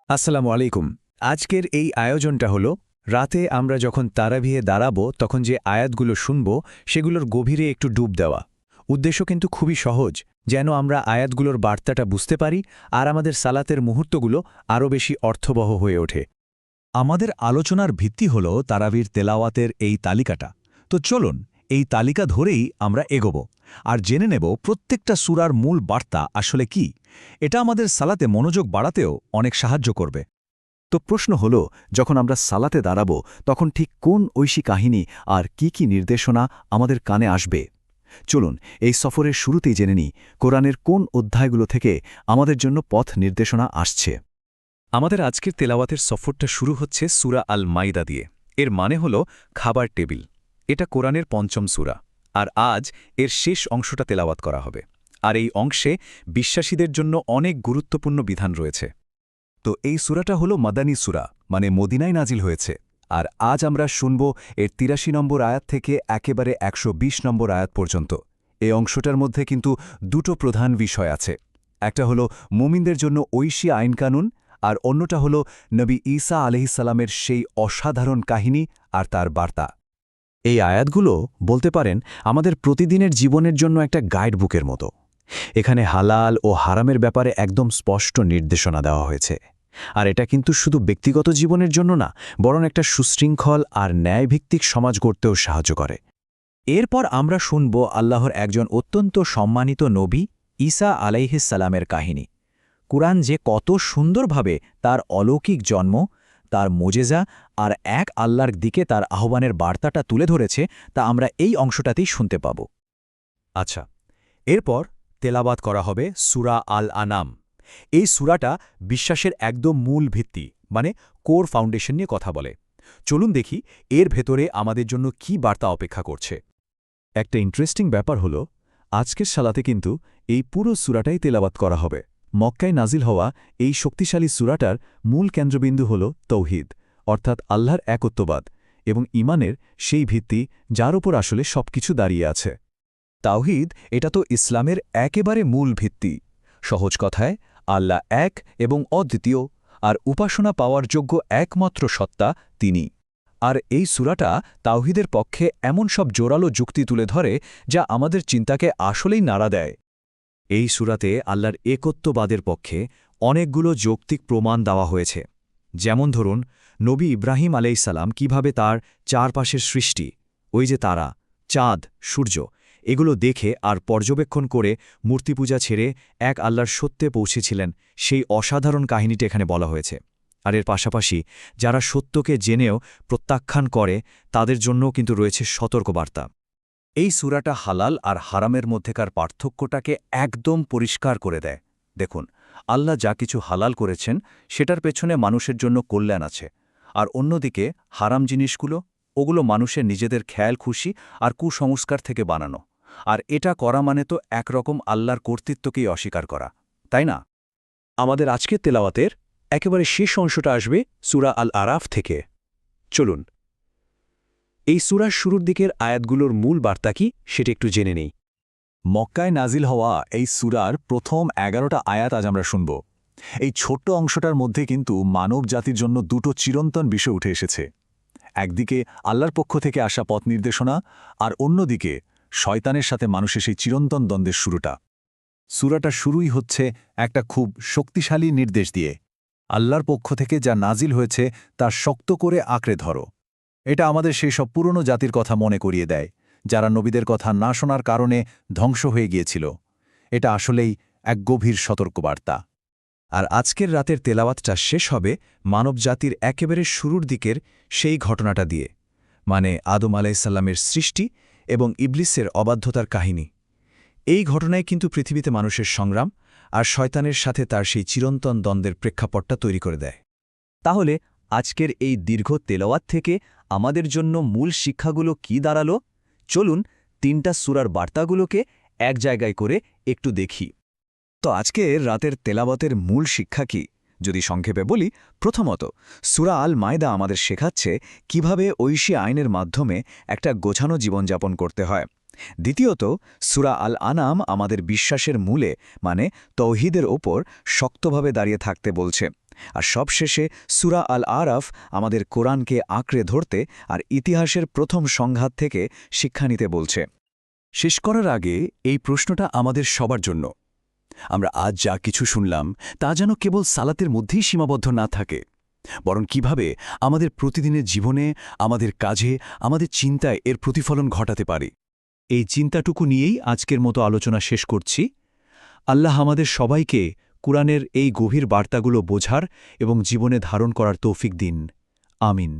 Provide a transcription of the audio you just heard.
আসসালামু আলাইকুম। আজকের এই আয়োজনটা হলো রাতে আমরা যখন তারাবিহে দাঁড়াবো তখন যে আয়াতগুলো শুনব সেগুলোর গভীরে একটু ডুব দেওয়া। উদ্দেশ্য কিন্তু খুবই সহজ, যেন আমরা আয়াতগুলোর বার্তাটা বুঝতে পারি আর আমাদের সালাতের মুহূর্তগুলো আরও বেশি অর্থবহ হয়ে ওঠে। আমাদের আলোচনার ভিত্তি হল তারাবির তেলাওয়াতের এই তালিকাটা। তো চলুন এই তালিকা ধরেই আমরা এগোব আর জেনে নেব প্রত্যেকটা সূরার মূল বার্তা আসলে কি। এটা আমাদের সালাতে মনোযোগ বাড়াতেও অনেক সাহায্য করবে। তো প্রশ্ন হল, যখন আমরা সালাতে দাঁড়াবো তখন ঠিক কোন ঐশী কাহিনী আর কি নির্দেশনা আমাদের কানে আসবে? চলুন এই সফরের শুরুতেই জেনে নিই কোরআনের কোন অধ্যায়গুলো থেকে আমাদের জন্য পথ নির্দেশনা আসছে। আমাদের আজকের তেলাওয়াতের সফরটা শুরু হচ্ছে সূরা আল মাইদা দিয়ে। এর মানে হল খাবার টেবিল। এটা কোরআনের পঞ্চম সূরা, আর আজ এর শেষ অংশটা তেলাওয়াত করা হবে। আর এই অংশে বিশ্বাসীদের জন্য অনেক গুরুত্বপূর্ণ বিধান রয়েছে। তো এই সূরাটা হলো মাদানী সূরা, মানে মদিনায় নাজিল হয়েছে। আর আজ আমরা শুনব এর ৮৩ নম্বর আয়াত থেকে একেবারে ১২০ নম্বর আয়াত পর্যন্ত। এই অংশটার মধ্যে কিন্তু দুটো প্রধান বিষয় আছে। একটা হলো মুমিনদের জন্য ঐশী আইনকানুন, আর অন্যটা হলো নবী ঈসা আলাইহিসসালামের সেই অসাধারণ কাহিনী আর তার বার্তা। এই আয়াতগুলো বলতে পারেন আমাদের প্রতিদিনের জীবনের জন্য একটা গাইড বুকের মতো। এখানে হালাল ও হারামের ব্যাপারে একদম স্পষ্ট নির্দেশনা দেওয়া হয়েছে। আর এটা কিন্তু শুধু ব্যক্তিগত জীবনের জন্য না, বরং একটা সুশৃঙ্খল আর ন্যায়ভিত্তিক সমাজ গড়তেও সাহায্য করে। এরপর আমরা শুনব আল্লাহর একজন অত্যন্ত সম্মানিত নবী ঈসা আলাইহিসসালামের কাহিনী। কুরআন যে কত সুন্দরভাবে তার অলৌকিক জন্ম, তার মোজেজা আর এক আল্লাহর দিকে তার আহ্বানের বার্তাটা তুলে ধরেছে, তা আমরা এই অংশটাতেই শুনতে পাব। আচ্ছা, এরপর তেলাওয়াত করা হবে সূরা আল আনাম। এই সূরাটা বিশ্বাসের একদম মূল ভিত্তি, মানে কোর ফাউন্ডেশন নিয়ে কথা বলে। চলুন দেখি এর ভেতরে আমাদের জন্য কি বার্তা অপেক্ষা করছে। একটা ইন্টারেস্টিং ব্যাপার হলো, আজকের সালাতে কিন্তু এই পুরো সূরাটাই তেলাওয়াত করা হবে। মক্কায় নাজিল হওয়া এই শক্তিশালী সূরাটার মূল কেন্দ্রবিন্দু হল তৌহিদ, অর্থাৎ আল্লাহর একত্ববাদ এবং ঈমানের সেই ভিত্তি যার উপর আসলে সবকিছু দাঁড়িয়ে আছে। তাওহীদ, এটা তো ইসলামের একেবারে মূল ভিত্তি। সহজ কথায়, আল্লাহ এক এবং অদ্বিতীয়, আর উপাসনা পাওয়ার যোগ্য একমাত্র সত্তা তিনি। আর এই সূরাটা তাওহীদের পক্ষে এমন সব জোরালো যুক্তি তুলে ধরে যা আমাদের চিন্তাকে আসলেই নাড়া দেয়। এই সূরাতে আল্লাহর একত্ববাদের পক্ষে অনেকগুলো যৌক্তিক প্রমাণ দেওয়া হয়েছে। যেমন ধরুন, নবী ইব্রাহিম আলাইহিসসালাম কিভাবে তার চারপাশের সৃষ্টি, ওই যে তারা, চাঁদ, সূর্য, এগুলো দেখে আর পর্যবেক্ষণ করে মূর্তিপূজা ছেড়ে এক আল্লাহর সত্যে পৌঁছেছিলেন, সেই অসাধারণ কাহিনীটি এখানে বলা হয়েছে। আর এর পাশাপাশি যারা সত্যকে জেনেও প্রত্যাখ্যান করে তাদের জন্যও কিন্তু রয়েছে সতর্কবার্তা। এই সূরাটা হালাল আর হারামের মধ্যেকার পার্থক্যটাকে একদম পরিষ্কার করে দেয়। দেখুন, আল্লাহ যা কিছু হালাল করেছেন সেটার পেছনে মানুষের জন্য কল্যাণ আছে, আর অন্যদিকে হারাম জিনিসগুলো, ওগুলো মানুষের নিজেদের খেয়াল খুশি আর কুসংস্কার থেকে বানানো। আর এটা করা মানে তো একরকম আল্লাহর কর্তৃত্বকেই অস্বীকার করা, তাই না? আমাদের আজকের তেলাওয়াতের একেবারে শেষ অংশটা আসবে সূরা আল আরাফ থেকে। চলুন এই সূরার শুরুর দিকের আয়াতগুলোর মূল বার্তা কি সেটা একটু জেনে নেই। মক্কায় নাজিল হওয়া এই সূরার প্রথম ১১টা আয়াত আজ আমরা শুনব। এই ছোট্ট অংশটার মধ্যে কিন্তু মানব জাতির জন্য দুটো চিরন্তন বিষয় উঠে এসেছে। একদিকে আল্লাহর পক্ষ থেকে আসা পথ নির্দেশনা, আর অন্যদিকে শয়তানের সাথে মানুষের সেই চিরন্তন দ্বন্দ্বের শুরুটা। সূরাটা শুরুই হচ্ছে একটা খুব শক্তিশালী নির্দেশ দিয়ে, আল্লাহর পক্ষ থেকে যা নাজিল হয়েছে তা শক্ত করে আঁকড়ে ধরো। এটা আমাদের সেই সব পুরনো জাতির কথা মনে করিয়ে দেয়, যারা নবীদের কথা না শোনার কারণে ধ্বংস হয়ে গিয়েছিল। এটা আসলেই এক গভীর সতর্কবার্তা। আর আজকের রাতের তেলাওয়াতটা শেষ হবে মানবজাতির একেবারে শুরুর দিকের সেই ঘটনাটা দিয়ে, মানে আদম আলাইসাল্লামের সৃষ্টি এবং ইবলিসের অবাধ্যতার কাহিনী। এই ঘটনায় কিন্তু পৃথিবীতে মানুষের সংগ্রাম আর শয়তানের সাথে তার সেই চিরন্তন দ্বন্দ্বের প্রেক্ষাপটটা তৈরি করে দেয়। তাহলে আজকের এই দীর্ঘ তেলাওয়াত থেকে আমাদের জন্য মূল শিক্ষাগুলো কি দাঁড়ালো? চলুন ৩টা সূরার বার্তাগুলোকে এক জায়গায় করে একটু দেখি। তো আজকে রাতের তেলাওয়াতের মূল শিক্ষা কি যদি সংক্ষেপে বলি, প্রথমত সূরা আল মায়দা আমাদের শেখাচ্ছে কিভাবে ঐশী আইনের মাধ্যমে একটা গোছানো জীবনযাপন করতে হয়। দ্বিতীয়ত সূরা আল আনাম আমাদের বিশ্বাসের মূলে, মানে তৌহিদের ওপর শক্তভাবে দাঁড়িয়ে থাকতে বলছে। আর সবশেষে সূরা আল আরাফ আমাদের কোরআনকে আঁকড়ে ধরতে আর ইতিহাসের প্রথম সংঘাত থেকে শিক্ষা নিতে বলছে। শেষ করার আগে এই প্রশ্নটা আমাদের সবার জন্য। আমরা আজ যা কিছু শুনলাম তা যেন কেবল সালাতের মধ্যেই সীমাবদ্ধ না থাকে, বরং কিভাবে আমাদের প্রতিদিনের জীবনে, আমাদের কাজে, আমাদের চিন্তায় এর প্রতিফলন ঘটাতে পারে। এই চিন্তাটুকু নিয়েই আজকের মতো আলোচনা শেষ করছি। আল্লাহ আমাদের সবাইকে কুরআনের এই গভীর বার্তাগুলো বোঝার এবং জীবনে ধারণ করার তৌফিক দিন। আমিন।